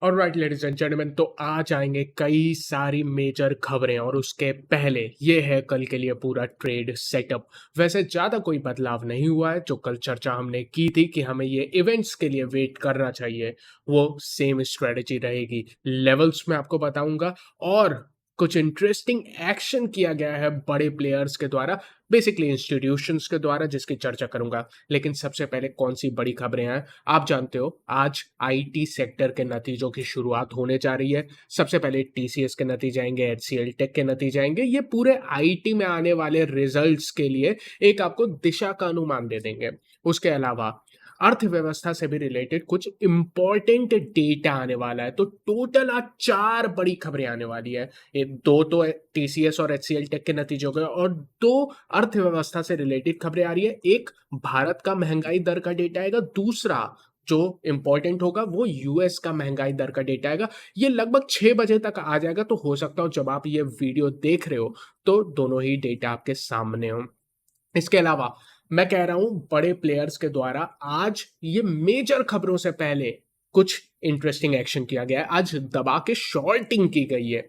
Alright ladies and gentleman, तो आज आएंगे कई सारी मेजर खबरें और उसके पहले ये है कल के लिए पूरा ट्रेड सेटअप। वैसे ज़्यादा कोई बदलाव नहीं हुआ है। जो कल चर्चा हमने की थी कि हमें ये इवेंट्स के लिए वेट करना चाहिए, वो सेम स्ट्रेटजी रहेगी। लेवल्स में आपको बताऊंगा और कुछ इंटरेस्टिंग एक्शन किया गया है बड़े प्लेयर्स के द्वारा, बेसिकली इंस्टीट्यूशंस के द्वारा, जिसकी चर्चा करूंगा। लेकिन सबसे पहले कौन सी बड़ी खबरें हैं आप जानते हो। आज आईटी सेक्टर के नतीजों की शुरुआत होने जा रही है। सबसे पहले टीसीएस के नतीजे आएंगे, एचसीएल टेक के नतीजे आएंगे। ये पूरे आईटी में आने वाले रिजल्ट्स के लिए एक आपको दिशा का अनुमान दे देंगे। उसके अलावा अर्थव्यवस्था से भी रिलेटेड कुछ इंपॉर्टेंट डेटा आने वाला है। तो टोटल आज चार बड़ी खबरें आने वाली है। ये दो तो टीसीएस और एचसीएल टेक के नतीजों के, और दो अर्थव्यवस्था से रिलेटेड खबरें आ रही है। एक भारत का महंगाई दर का डेटा आएगा, दूसरा जो इंपॉर्टेंट होगा वो यूएस का महंगाई दर का डेटा आएगा। ये लगभग 6 बजे तक आ जाएगा, तो हो सकता हो जब आप ये वीडियो देख रहे हो तो दोनों ही डेटा आपके सामने हो। इसके अलावा मैं कह रहा हूं बड़े प्लेयर्स के द्वारा आज ये मेजर खबरों से पहले कुछ इंटरेस्टिंग एक्शन किया गया है। आज दबा के शॉर्टिंग की गई है।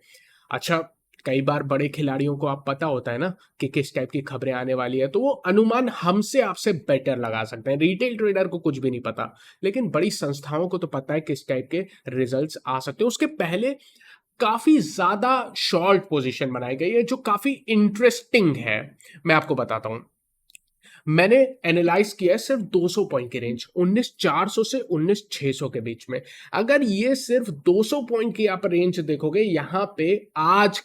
अच्छा, कई बार बड़े खिलाड़ियों को आप पता होता है ना कि किस टाइप की खबरें आने वाली है, तो वो अनुमान हमसे आपसे बेटर लगा सकते हैं। रिटेल ट्रेडर को कुछ भी नहीं पता, लेकिन बड़ी संस्थाओं को तो पता है किस टाइप के रिजल्ट्स आ सकते हैं। उसके पहले काफी ज्यादा शॉर्ट पोजीशन बनाई गई है जो काफी इंटरेस्टिंग है। मैं आपको बताता हूं। मैंने एनालाइज किया है सिर्फ 200 पॉइंट की रेंज, 19,400 से 19,600 के बीच में। अगर ये सिर्फ 200 पॉइंट की आप रेंज देखोगे, यहां पे आज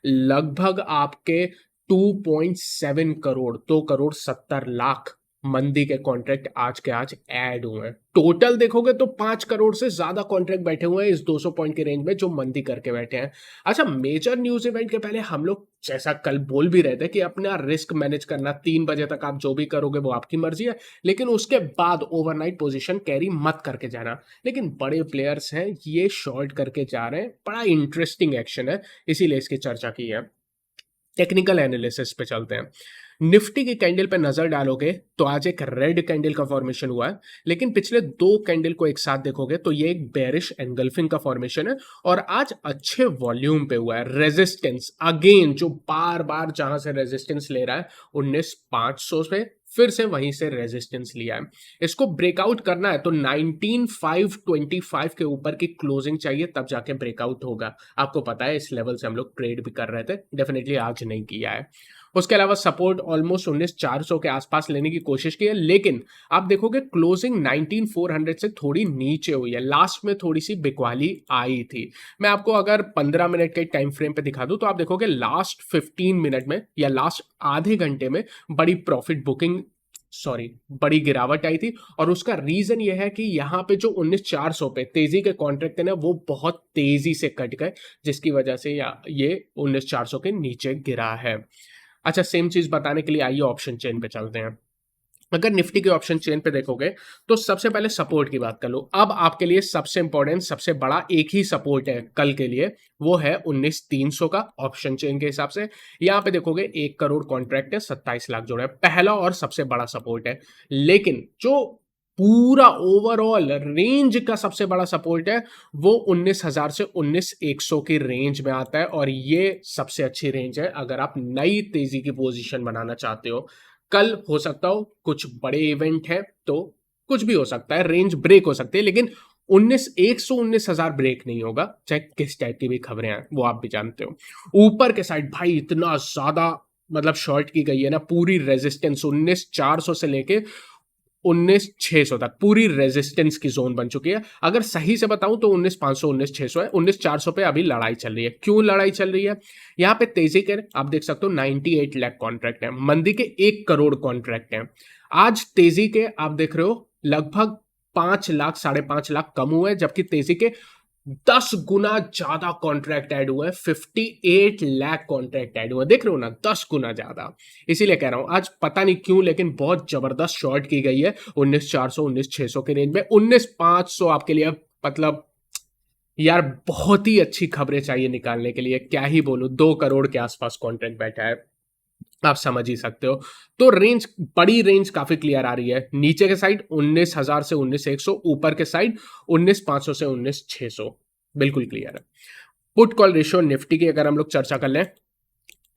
लगभग आपके 2.7 करोड़, 2,70,00,000 मंदी के कॉन्ट्रैक्ट आज के आज ऐड हुए हैं। टोटल देखोगे तो 5 करोड़ से ज्यादा कॉन्ट्रैक्ट बैठे हुए हैं इस 200 पॉइंट की रेंज में, जो मंदी करके बैठे हैं। अच्छा, मेजर न्यूज इवेंट के पहले हम लोग जैसा कल बोल भी रहे थे कि अपना रिस्क मैनेज करना, 3 बजे तक आप जो भी करोगे वो आपकी मर्जी है, लेकिन उसके बाद ओवरनाइट पोजीशन कैरी मत करके जाना। लेकिन बड़े प्लेयर्स हैं, ये शॉर्ट करके जा रहे हैं। बड़ा इंटरेस्टिंग एक्शन है, इसीलिए इसकी चर्चा की है। टेक्निकल एनालिसिस पे चलते हैं। निफ्टी की कैंडल पे नजर डालोगे तो आज एक रेड कैंडल का फॉर्मेशन हुआ है, लेकिन पिछले दो कैंडल को एक साथ देखोगे तो ये एक बेरिश एनगल्फिंग का फॉर्मेशन है। और आज अच्छे वॉल्यूम पे हुआ है। रेजिस्टेंस अगेन, जो बार बार जहां से रेजिस्टेंस ले रहा है 19,500 पे, फिर से वहीं से रेजिस्टेंस लिया है। इसको ब्रेकआउट करना है तो 19,525 के ऊपर की क्लोजिंग चाहिए, तब जाके ब्रेकआउट होगा। आपको पता है इस लेवल से हम लोग ट्रेड भी कर रहे थे, डेफिनेटली आज नहीं किया है। उसके अलावा सपोर्ट ऑलमोस्ट 19,400 के आसपास लेने की कोशिश की है, लेकिन आप देखोगे क्लोजिंग 19,400 से थोड़ी नीचे हुई है। लास्ट में थोड़ी सी बिकवाली आई थी। मैं आपको अगर 15 मिनट के टाइम फ्रेम पे दिखा दूं तो आप देखोगे लास्ट 15 मिनट में या लास्ट आधे घंटे में बड़ी प्रॉफिट बुकिंग, सॉरी, बड़ी गिरावट आई थी। और उसका रीजन यह है कि यहाँ पे जो 19,400 पे तेजी के कॉन्ट्रैक्ट है ना, वो बहुत तेजी से कट गए, जिसकी वजह से ये 19,400 के नीचे गिरा है। अच्छा, सेम चीज बताने के लिए आइए ऑप्शन चेन पे चलते हैं। अगर निफ्टी के ऑप्शन चेन पे देखोगे तो सबसे पहले सपोर्ट की बात कर लो। अब आपके लिए सबसे इंपॉर्टेंट, सबसे बड़ा एक ही सपोर्ट है कल के लिए, वो है 19,300 का ऑप्शन चेन के हिसाब से। यहां पे देखोगे 1 करोड़ कॉन्ट्रैक्ट है, 27 लाख जोड़ा है, पहला और सबसे बड़ा सपोर्ट है। लेकिन जो पूरा ओवरऑल रेंज का सबसे बड़ा सपोर्ट है वो 19,000 से 19,100 की रेंज में आता है। और ये सबसे अच्छी रेंज है अगर आप नई तेजी की पोजीशन बनाना चाहते हो। कल हो सकता हो कुछ बड़े इवेंट है तो कुछ भी हो सकता है, रेंज ब्रेक हो सकती है, लेकिन 19,100 19,000 ब्रेक नहीं होगा, चाहे किस टाइप की भी खबरें आए, वो आप भी जानते हो। ऊपर के साइड भाई इतना ज्यादा मतलब शॉर्ट की गई है ना, पूरी रेजिस्टेंस 19,400 से लेके 19,600 तक पूरी रेजिस्टेंस की जोन बन चुकी है। अगर सही से बताऊं तो 19,500 19,600 है। 19,400 पे अभी लड़ाई चल रही है। क्यों लड़ाई चल रही है? यहां पे तेजी के आप देख सकते हो 98 लाख कॉन्ट्रैक्ट है, मंदी के 1 करोड़ कॉन्ट्रैक्ट है। आज तेजी के आप देख रहे हो लगभग 5 लाख 5.5 लाख कम हुए, जबकि तेजी के 10 गुना ज्यादा कॉन्ट्रैक्ट ऐड हुए, 58 लाख कॉन्ट्रैक्ट ऐड हुए। देख रहे हो ना, 10 गुना ज्यादा। इसीलिए कह रहा हूं आज पता नहीं क्यों लेकिन बहुत जबरदस्त शॉर्ट की गई है 19,400 19,600 के रेंज में। 19,500 आपके लिए मतलब यार बहुत ही अच्छी खबरें चाहिए निकालने के लिए, क्या ही बोलूं, 2 करोड़ के आसपास कॉन्ट्रैक्ट बैठा है। आप समझ ही सकते हो। तो रेंज, बड़ी रेंज काफी क्लियर आ रही है। नीचे के साइड 19,000 से 19,100, ऊपर के साइड 19,500 से 19,600, बिल्कुल क्लियर है। पुट कॉल रेशियो निफ्टी की अगर हम लोग चर्चा कर लें,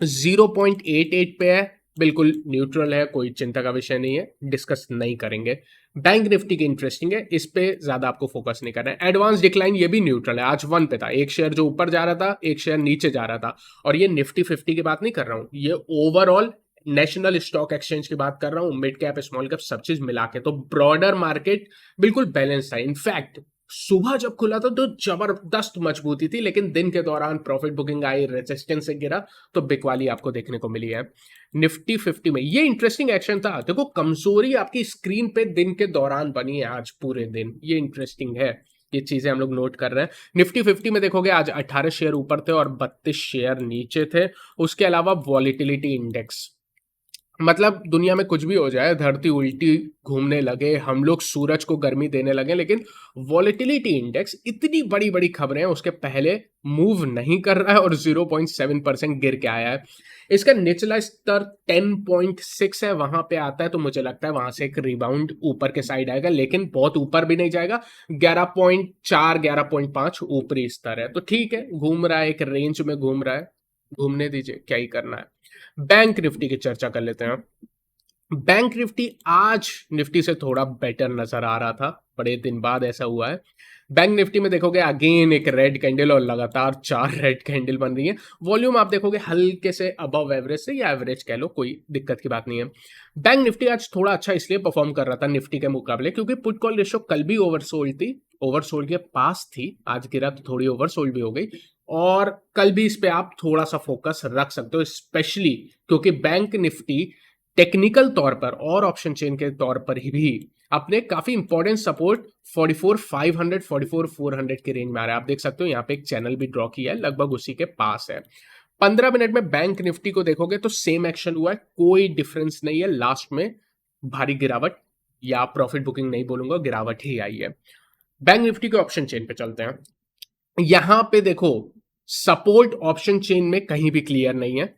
0.88 पे है, बिल्कुल न्यूट्रल है, कोई चिंता का विषय नहीं है, डिस्कस नहीं करेंगे। बैंक निफ्टी की इंटरेस्टिंग है, इस पे ज्यादा आपको फोकस नहीं करना है। एडवांस डिक्लाइन ये भी न्यूट्रल है, आज 1 पे था, एक शेयर जो ऊपर जा रहा था, एक शेयर नीचे जा रहा था। और ये निफ्टी 50 की बात नहीं कर रहा हूं, ये ओवरऑल नेशनल स्टॉक एक्सचेंज की बात कर रहा हूं, मिड कैप स्मॉल कैप सब चीज मिला के। तो ब्रॉडर मार्केट बिल्कुल बैलेंस था। इनफैक्ट सुबह जब खुला था तो जबरदस्त मजबूती थी, लेकिन दिन के दौरान प्रॉफिट बुकिंग आई, रेजिस्टेंस से गिरा, तो बिकवाली आपको देखने को मिली है। निफ्टी 50 में ये इंटरेस्टिंग एक्शन था। देखो, कमजोरी आपकी स्क्रीन पे दिन के दौरान बनी है आज पूरे दिन, ये इंटरेस्टिंग है। ये चीजें हम लोग नोट कर रहे हैं। निफ्टी 50 में देखोगे आज 18 शेयर ऊपर थे और 32 शेयर नीचे थे। उसके अलावा वॉलिटिलिटी इंडेक्स, मतलब दुनिया में कुछ भी हो जाए, धरती उल्टी घूमने लगे, हम लोग सूरज को गर्मी देने लगे, लेकिन वॉलेटिलिटी इंडेक्स, इतनी बड़ी बड़ी खबरें हैं, उसके पहले मूव नहीं कर रहा है और 0.7% गिर के आया है। इसका निचला स्तर 10.6 है, वहां पे आता है, तो मुझे लगता है वहां से एक रिबाउंड ऊपर के साइड आएगा, लेकिन बहुत ऊपर भी नहीं जाएगा। 11.4 11.5 ऊपरी स्तर है, तो ठीक है, घूम रहा है, एक रेंज में घूम रहा है, घूमने दीजिए, क्या ही करना है। बैंक निफ्टी की चर्चा कर लेते हैं। बैंक निफ्टी आज निफ्टी से थोड़ा बेटर नजर आ रहा था, बड़े दिन बाद ऐसा हुआ है। बैंक निफ्टी में देखोगे अगेन एक रेड कैंडल और लगातार 4 रेड कैंडल बन रही है। वॉल्यूम आप देखोगे हल्के से अबव एवरेज से, या एवरेज कह लो, कोई दिक्कत की बात नहीं है। बैंक निफ्टी आज थोड़ा अच्छा इसलिए परफॉर्म कर रहा था निफ्टी के मुकाबले, क्योंकि पुट कॉल रेशियो कल भी ओवरसोल्ड थी, ओवरसोल्ड के पास थी, आज गिरा तो थोड़ी ओवरसोल्ड भी हो गई। और कल भी इस पे आप थोड़ा सा फोकस रख सकते हो, स्पेशली क्योंकि बैंक निफ्टी टेक्निकल तौर पर और ऑप्शन चेन के तौर पर ही भी अपने काफी इंपॉर्टेंट सपोर्ट 44,500 44,400 के रेंज में आ रहा है। आप देख सकते हो यहाँ पे एक चैनल भी ड्रॉ किया है, लगभग उसी के पास है। 15 मिनट में बैंक निफ्टी को देखोगे तो सेम एक्शन हुआ है, कोई डिफरेंस नहीं है। लास्ट में भारी गिरावट, या प्रॉफिट बुकिंग नहीं बोलूंगा, गिरावट ही आई है। बैंक निफ्टी के ऑप्शन चेन पे चलते हैं। यहां पे देखो, सपोर्ट ऑप्शन चेन में कहीं भी क्लियर नहीं है।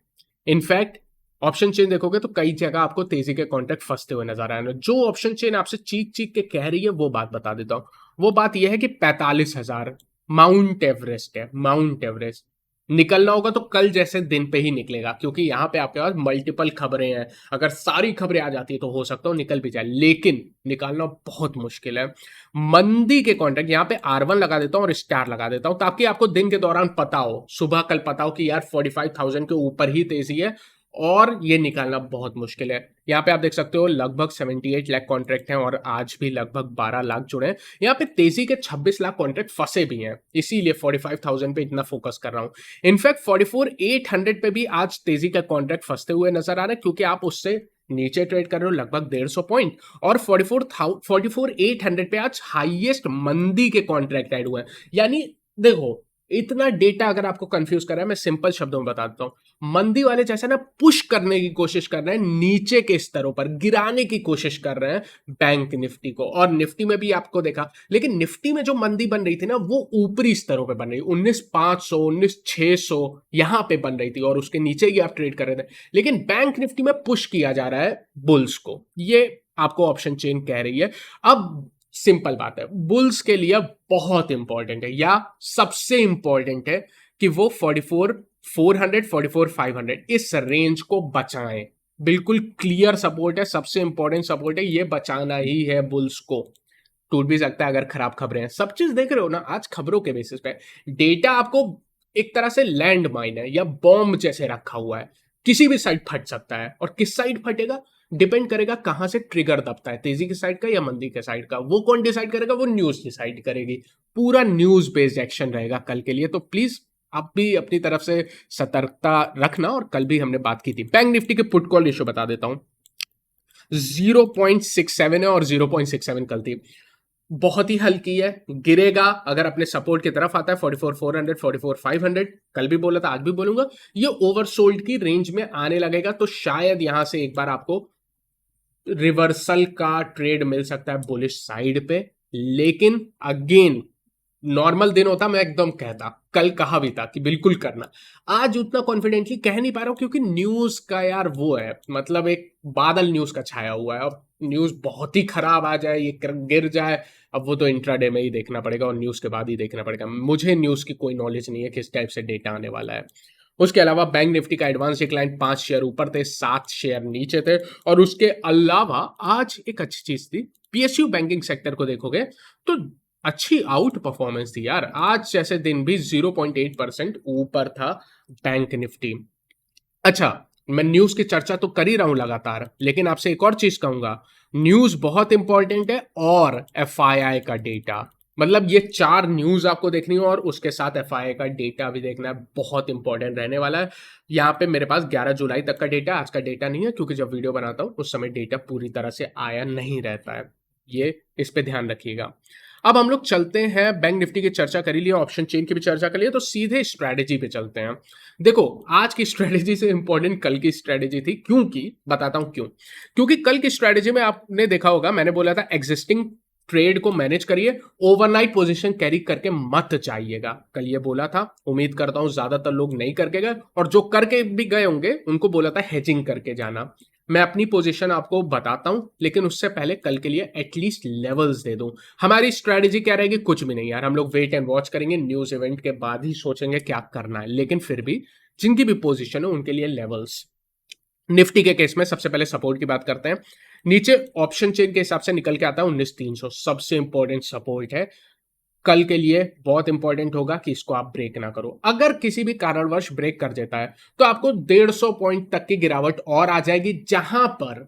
इनफैक्ट ऑप्शन चेन देखोगे तो कई जगह आपको तेजी के कॉन्ट्रैक्ट फंसते हुए नजर आ रहे हैं। जो ऑप्शन चेन आपसे चीख चीख के कह रही है वो बात बता देता हूं। वो बात यह है कि 45,000 माउंट एवरेस्ट है, माउंट एवरेस्ट। निकलना होगा तो कल जैसे दिन पे ही निकलेगा, क्योंकि यहां पे आपके पास मल्टीपल खबरें हैं। अगर सारी खबरें आ जाती है तो हो सकता हो निकल भी जाए, लेकिन निकालना बहुत मुश्किल है। मंदी के कॉन्ट्रैक्ट यहाँ पे R1 लगा देता हूं और स्टार लगा देता हूं, ताकि आपको दिन के दौरान पता हो, सुबह कल पता हो कि यार 45,000 के ऊपर ही तेजी है, और ये निकालना बहुत मुश्किल है। यहाँ पे आप देख सकते हो लगभग 78 लाख कॉन्ट्रैक्ट हैं और आज भी लगभग 12 लाख जुड़े हैं। यहाँ पे तेजी के 26 लाख कॉन्ट्रैक्ट फंसे भी हैं, इसीलिए 45,000 पे इतना फोकस कर रहा हूँ। इनफैक्ट 44,800 पे भी आज तेजी का कॉन्ट्रैक्ट फंसते हुए नजर आ रहे हैं, क्योंकि आप उससे नीचे ट्रेड कर रहे हो लगभग 150 पॉइंट। और 44,800 पे आज हाईएस्ट मंदी के कॉन्ट्रैक्ट ऐड हुए हैं। यानी देखो, इतना डेटा अगर आपको कंफ्यूज कर रहा है, मैं सिंपल शब्दों में बता देता हूं। मंदी वाले जैसे ना पुश करने की कोशिश कर रहे हैं, नीचे के स्तरों पर गिराने की कोशिश कर रहे हैं बैंक निफ्टी को। और निफ्टी में भी आपको देखा, लेकिन निफ्टी में जो मंदी बन रही थी ना, वो ऊपरी स्तरों पे बन रही, 19,500 19,600 यहां पे बन रही थी, और उसके नीचे ही आप ट्रेड कर रहे थे। लेकिन बैंक निफ्टी में पुश किया जा रहा है बुल्स को, ये आपको ऑप्शन चेन कह रही है। अब सिंपल बात है, बुल्स के लिए बहुत इंपॉर्टेंट है, या सबसे इंपॉर्टेंट है, कि वो 44,400 44,500 इस रेंज को बचाएं। बिल्कुल क्लियर सपोर्ट है, सबसे इंपॉर्टेंट सपोर्ट है, ये बचाना ही है बुल्स को। टूट भी सकता है अगर खराब खबरें हैं, सब चीज देख रहे हो ना आज खबरों के बेसिस पे। डेटा आपको एक तरह से लैंड माइन है या बॉम्ब जैसे रखा हुआ है, किसी भी साइड फट सकता है। और किस साइड फटेगा डिपेंड करेगा कहां से ट्रिगर दबता है, तेजी की साइड का या मंदी के साइड का, वो कौन डिसाइड करेगा, वो न्यूज डिसाइड करेगी। पूरा न्यूज बेस्ड एक्शन रहेगा कल के लिए, तो प्लीज आप भी अपनी तरफ से सतर्कता रखना। और कल भी हमने बात की थी। बैंक निफ्टी के पुट कॉल रेशियो बता देता हूं, 0.67 है और 0.67 कल थी। बहुत ही हल्की है, गिरेगा अगर अपने सपोर्ट की तरफ आता है 44,400 44,500, कल भी बोला था आज भी बोलूंगा। ये ओवरसोल्ड की रेंज में आने लगेगा, तो शायद यहां से एक बार आपको रिवर्सल का ट्रेड मिल सकता है बुलिश साइड पे। लेकिन अगेन नॉर्मल दिन होता मैं एकदम कहता, कल कहा भी था कि बिल्कुल करना। आज उतना कॉन्फिडेंटली कह नहीं पा रहा हूँ क्योंकि न्यूज का यार वो है, मतलब एक बादल न्यूज का छाया हुआ है। अब न्यूज बहुत ही खराब आ जाए, ये गिर जाए, अब वो तो इंट्राडे में ही देखना पड़ेगा और न्यूज के बाद ही देखना पड़ेगा। मुझे न्यूज की कोई नॉलेज नहीं है किस टाइप से डेटा आने वाला है। उसके अलावा बैंक निफ्टी का एडवांस डिक्लाइन 5 शेयर ऊपर थे, 7 शेयर नीचे थे। और उसके अलावा आज एक अच्छी चीज थी, पीएसयू बैंकिंग सेक्टर को देखोगे तो अच्छी आउट परफॉर्मेंस थी यार। आज जैसे दिन भी 0.8% ऊपर था बैंक निफ्टी। अच्छा, मैं न्यूज की चर्चा तो कर ही रहा हूं लगातार, लेकिन आपसे एक और चीज कहूंगा, न्यूज बहुत इंपॉर्टेंट है और एफआईआई का डेटा, मतलब ये 4 न्यूज आपको देखनी हो और उसके साथ एफआईआई का डेटा भी देखना है, बहुत इंपॉर्टेंट रहने वाला है। यहाँ पे मेरे पास 11 जुलाई तक का डेटा, आज का डेटा नहीं है क्योंकि जब वीडियो बनाता हूँ उस समय डेटा पूरी तरह से आया नहीं रहता है। ये इस पे ध्यान रखिएगा। अब हम लोग चलते हैं, बैंक निफ्टी की चर्चा कर ही लिया, ऑप्शन चेन की भी चर्चा कर लिया, तो सीधे स्ट्रैटेजी पे चलते हैं। देखो, आज की स्ट्रैटेजी से इंपॉर्टेंट कल की स्ट्रैटेजी थी, क्योंकि बताता हूं क्यों। क्योंकि कल की स्ट्रैटेजी में आपने देखा होगा, मैंने बोला था एग्जिस्टिंग ट्रेड को मैनेज करिए, ओवरनाइट पोजीशन कैरी करके मत जाइएगा। कल ये बोला था, उम्मीद करता हूं ज्यादातर लोग नहीं करके गए, और जो करके भी गए होंगे उनको बोला था हेजिंग करके जाना। मैं अपनी पोजीशन आपको बताता हूं, लेकिन उससे पहले कल के लिए एटलीस्ट लेवल्स दे दूं। हमारी स्ट्रैटेजी क्या रहेगी, कुछ भी नहीं यार, हम लोग वेट एंड वॉच करेंगे, न्यूज इवेंट के बाद ही सोचेंगे क्या करना है। लेकिन फिर भी जिनकी भी पोजीशन हो उनके लिए लेवल्स। निफ्टी के केस में सबसे पहले सपोर्ट की बात करते हैं। नीचे ऑप्शन चेन के हिसाब से निकल के आता है 19,300, सबसे इंपॉर्टेंट सपोर्ट है। कल के लिए बहुत इंपॉर्टेंट होगा कि इसको आप ब्रेक ना करो। अगर किसी भी कारणवश ब्रेक कर देता है तो आपको 150 पॉइंट तक की गिरावट और आ जाएगी, जहां पर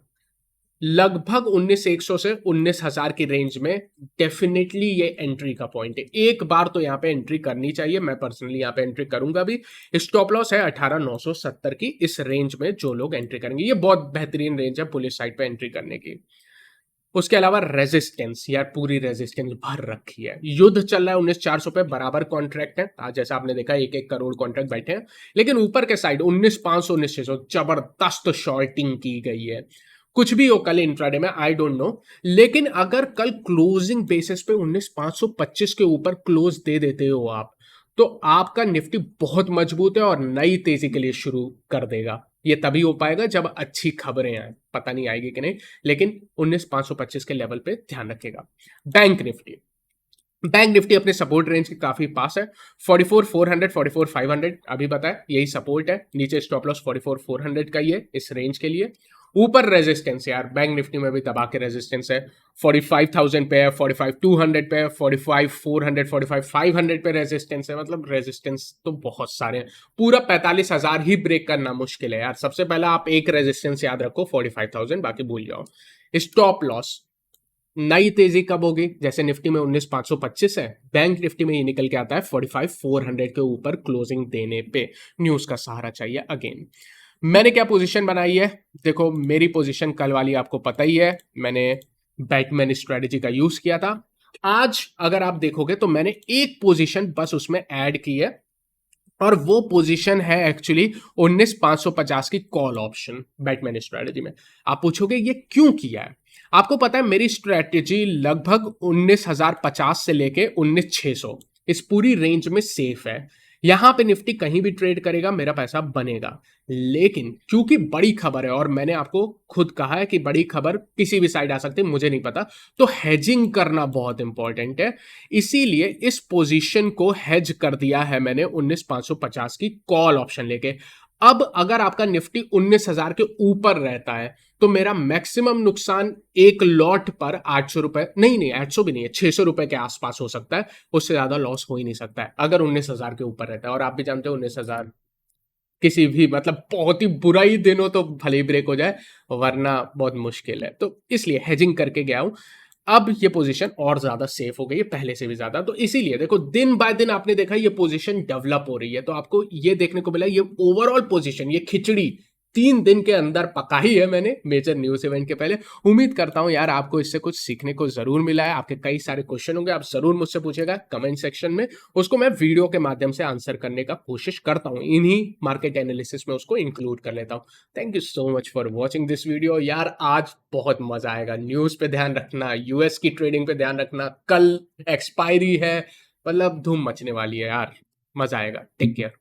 लगभग 19,100 से 19,000 की रेंज में डेफिनेटली ये एंट्री का पॉइंट है। एक बार तो यहाँ पे एंट्री करनी चाहिए, मैं पर्सनली यहाँ पे एंट्री करूंगा भी। स्टॉप लॉस है 18,970 की, इस रेंज में जो लोग एंट्री करेंगे, ये बहुत बेहतरीन रेंज है पुलिस साइड पे एंट्री करने की। उसके अलावा रेजिस्टेंस, यार पूरी रेजिस्टेंस भर रखी है। युद्ध चल रहा है 19,400 पे, बराबर कॉन्ट्रैक्ट है। आज जैसा आपने देखा 1-1 करोड़ कॉन्ट्रैक्ट बैठे हैं, लेकिन ऊपर के साइड 19,500 19,600 जबरदस्त शॉर्टिंग की गई है। कुछ भी हो कल इंट्राडे में, आई डोंट नो, लेकिन अगर कल क्लोजिंग बेसिस पे 19,525 के ऊपर क्लोज दे देते हो आप, तो आपका निफ्टी बहुत मजबूत है और नई तेजी के लिए शुरू कर देगा। ये तभी हो पाएगा जब अच्छी खबरें आए, पता नहीं आएगी कि नहीं, लेकिन 19,525 के लेवल पे ध्यान रखेगा। बैंक निफ्टी, बैंक निफ्टी अपने सपोर्ट रेंज के काफी पास है। 44,400 44,500 अभी बताया यही सपोर्ट है। नीचे स्टॉप लॉस 44,400 का ही है इस रेंज के लिए। ऊपर रेजिस्टेंस, यार बैंक निफ्टी में भी दबा के रेजिस्टेंस है। 45,000 पे है, 45,200 पे है, 45,400 45,500 पे रेजिस्टेंस है। मतलब रेजिस्टेंस तो बहुत सारे हैं, पूरा 45,000 ही ब्रेक करना मुश्किल है यार। सबसे पहला आप एक रेजिस्टेंस याद रखो 45,000, बाकी भूल जाओ। स्टॉप लॉस, नई तेजी कब होगी, जैसे निफ्टी में 19,525 है, बैंक निफ्टी में ये निकल के आता है 45,400 के ऊपर क्लोजिंग देने पे। न्यूज का सहारा चाहिए अगेन। मैंने क्या पोजीशन बनाई है, देखो मेरी पोजीशन कल वाली आपको पता ही है, मैंने बैटमैन स्ट्रेटेजी का यूज किया था। आज अगर आप देखोगे तो मैंने एक पोजीशन बस उसमें ऐड की है, और वो पोजीशन है एक्चुअली 19,550 की कॉल ऑप्शन बैटमैन स्ट्रेटेजी में। आप पूछोगे ये क्यों किया है, आपको पता है मेरी स्ट्रेटेजी लगभग 19,050 से लेके 19,600 इस पूरी रेंज में सेफ है। यहां पे निफ्टी कहीं भी ट्रेड करेगा मेरा पैसा बनेगा, लेकिन क्योंकि बड़ी खबर है, और मैंने आपको खुद कहा है कि बड़ी खबर किसी भी साइड आ सकती है, मुझे नहीं पता, तो हेजिंग करना बहुत इंपॉर्टेंट है। इसीलिए इस पोजीशन को हेज कर दिया है मैंने 19,550 की कॉल ऑप्शन लेके। अब अगर आपका निफ्टी 19,000 के ऊपर रहता है तो मेरा मैक्सिमम नुकसान एक लॉट पर 800 रुपए, नहीं नहीं 800 भी नहीं है, 600 रुपए के आसपास हो सकता है। उससे ज्यादा लॉस हो ही नहीं सकता है अगर 19,000 के ऊपर रहता है। और आप भी जानते हो 19,000 किसी भी, मतलब बहुत ही बुरा ही दिन हो तो भले ही ब्रेक हो जाए, वरना बहुत मुश्किल है। तो इसलिए हेजिंग करके गया हूं। अब ये पोजीशन और ज्यादा सेफ हो गई है पहले से भी ज्यादा, तो इसीलिए देखो दिन बाय दिन आपने देखा ये पोजीशन डेवलप हो रही है, तो आपको ये देखने को मिला ये ओवरऑल पोजीशन, ये खिचड़ी 3 दिन के अंदर पका ही है मैंने मेजर न्यूज इवेंट के पहले। उम्मीद करता हूं यार आपको इससे कुछ सीखने को जरूर मिला है। आपके कई सारे क्वेश्चन होंगे, आप जरूर मुझसे पूछेगा कमेंट सेक्शन में, उसको मैं वीडियो के माध्यम से आंसर करने का कोशिश करता हूं, इन्हीं मार्केट एनालिसिस में उसको इंक्लूड कर लेता हूं। Thank you so much for watching this video. यार आज बहुत मजा आएगा, न्यूज पे ध्यान रखना, यूएस की ट्रेडिंग पे ध्यान रखना, कल एक्सपायरी है, मतलब धूम मचने वाली है यार। मजा आएगा। Take care.